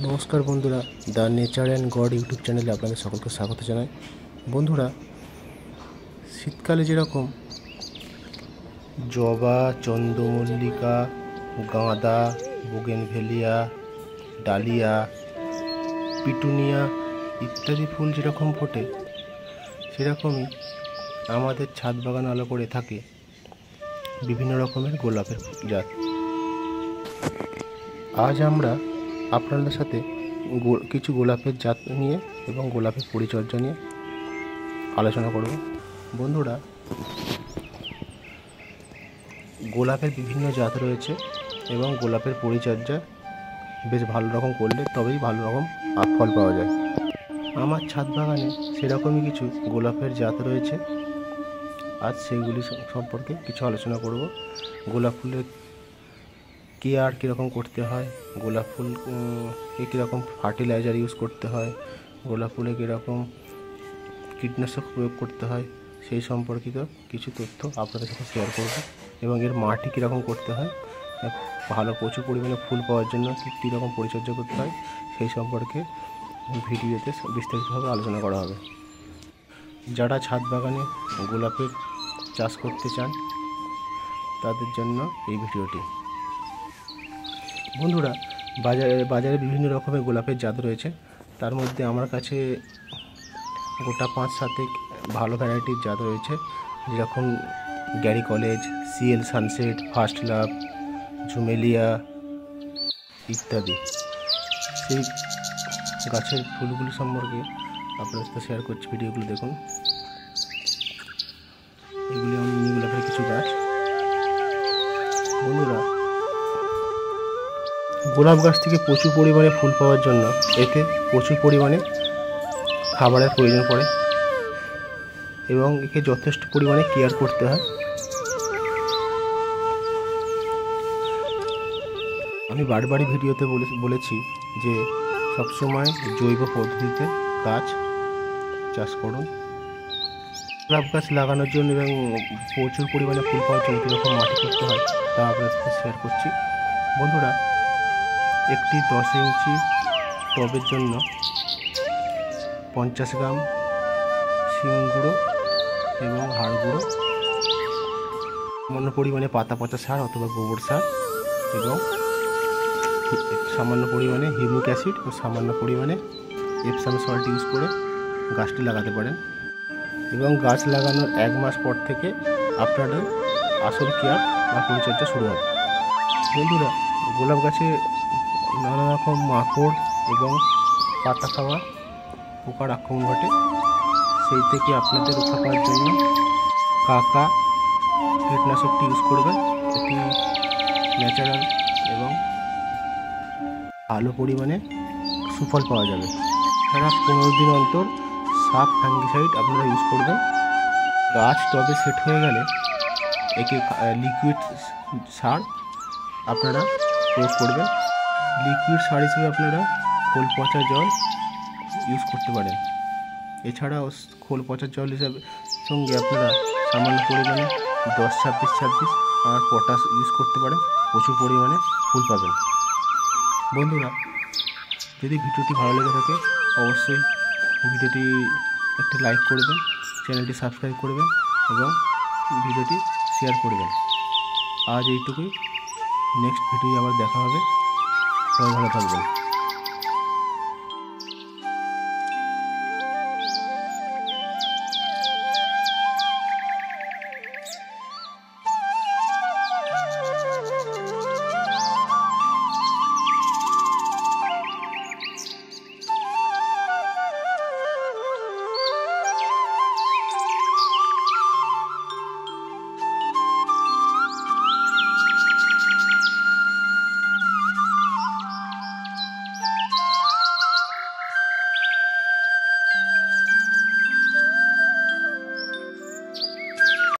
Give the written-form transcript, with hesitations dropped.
নমস্কার বন্ধুরা, the nature and god YouTube চ্যানেলে আপনাদের সকলকে স্বাগত জানাই। বন্ধুরা, শীতকালে যেরকম জবা, চন্দ্রমল্লিকা, গাঁদা, বোগেনভেলিয়া, ডালিয়া, পিটুনিয়া ইত্যাদি ফুল যেরকম ফোটে, সেরকমই আমাদের ছাদ বাগান আলো করে থাকে বিভিন্ন রকমের গোলাপের জাত। আজ আমরা আপনাদের সাথে কিছু গোলাপের জাত নিয়ে এবং গোলাপের পরিচর্যা নিয়ে আলোচনা করব। বন্ধুরা, গোলাপের বিভিন্ন জাত রয়েছে এবং গোলাপের পরিচর্যা বেশ ভালো রকম করলে তবেই ভালো রকম ফল পাওয়া যায়। আমার ছাদ বাগানে সেরকমই কিছু গোলাপের জাত রয়েছে। আজ সেইগুলি সম্পর্কে কিছু আলোচনা করব। গোলাপ ফুলের কেয়ার কীরকম করতে হয়, গোলাপ ফুলকে কীরকম ফার্টিলাইজার ইউজ করতে হয়, গোলাপ ফুলে কীরকম কীটনাশক প্রয়োগ করতে হয়, সেই সম্পর্কিত কিছু তথ্য আপনাদের সাথে শেয়ার করব। এবং এর মাটি কীরকম করতে হয়, প্রচুর পরিমাণে ফুল পাওয়ার জন্য কীরকম পরিচর্যা করতে হয়, সেই সম্পর্কে ভিডিওতে বিস্তারিতভাবে আলোচনা করা হবে। যারা ছাদ বাগানে গোলাপের চাষ করতে চান তাদের জন্য এই ভিডিওটি। বন্ধুরা, বাজারে বিভিন্ন রকমের গোলাপের জাত রয়েছে। তার মধ্যে আমার কাছে গোটা 5-7 ভালো ভ্যারাইটির জাত রয়েছে, যেরকম Gary college, CL sunset, first love, ঝুমেলিয়া ইত্যাদি। সেই গাছের ফুলগুলি সম্পর্কে আপনার সাথে শেয়ার করছি, ভিডিওগুলো দেখুন। এগুলি আমি মিনি গোলাপের কিছু গাছ। বন্ধুরা, গোলাপ গাছ থেকে প্রচুর পরিমাণে ফুল পাওয়ার জন্য এতে প্রচুর পরিমাণে খাবারের প্রয়োজন পড়ে এবং একে যথেষ্ট পরিমাণে কেয়ার করতে হয়। আমি বারবারই ভিডিওতে বলেছি যে সবসময় জৈব পদ্ধতিতে গাছ চাষ করুন। গোলাপ গাছ লাগানোর জন্য এবং প্রচুর পরিমাণে ফুল পাওয়ার জন্য কীরকম মাটি করতে হয় তা আপনাদের সাথে শেয়ার করছি। বন্ধুরা, একটি 10 ইঞ্চি টবের জন্য 50 গ্রাম শিং গুঁড়ো এবং হাড় গুঁড়ো, সামান্য পরিমাণে পাতা পচা সার অথবা গোবর সার এবং সামান্য পরিমাণে হিউমিক অ্যাসিড ও সামান্য পরিমাণে এপসাম সল্ট ইউজ করে গাছটি লাগাতে পারেন। এবং গাছ লাগানোর 1 মাস পর থেকে আপনাদের আসল কেয়ার বা পরিচর্যা শুরু হবে। বন্ধুরা, গোলাপ গাছে নানা রকম মাকড় এবং পাতা খাওয়া পোকার আক্রমণ ঘটে। সেই থেকে আপনাদের রক্ষা পাওয়ার জন্য কাকা কীটনাশকটি ইউজ করবেন। এটি ন্যাচারাল এবং ভালো পরিমাণে সুফল পাওয়া যাবে। এছাড়া 15 দিন অন্তর সাপ ফাঙ্গিসাইড আপনারা ইউজ করবেন। গাছ টবে সেট হয়ে গেলে একে লিকুইড সার আপনারা প্রয়োগ করবেন। লিকুইড সার হিসেবে আপনারা খোল পচা জল ইউজ করতে পারেন। এছাড়াও খোল পচা জল হিসাবে সঙ্গে আপনারা সামান্য পরিমাণে 10-26-26 আর পটাশ ইউজ করতে পারেন। প্রচুর পরিমাণে ফুল পাবেন। বন্ধুরা, যদি ভিডিওটি ভালো লেগে থাকে অবশ্যই ভিডিওটি একটি লাইক করবেন, চ্যানেলটি সাবস্ক্রাইব করবেন এবং ভিডিওটি শেয়ার করবেন। আজ এইটুকুই, নেক্সট ভিডিও আবার দেখা হবে। সবাই ভালো থাকবেন।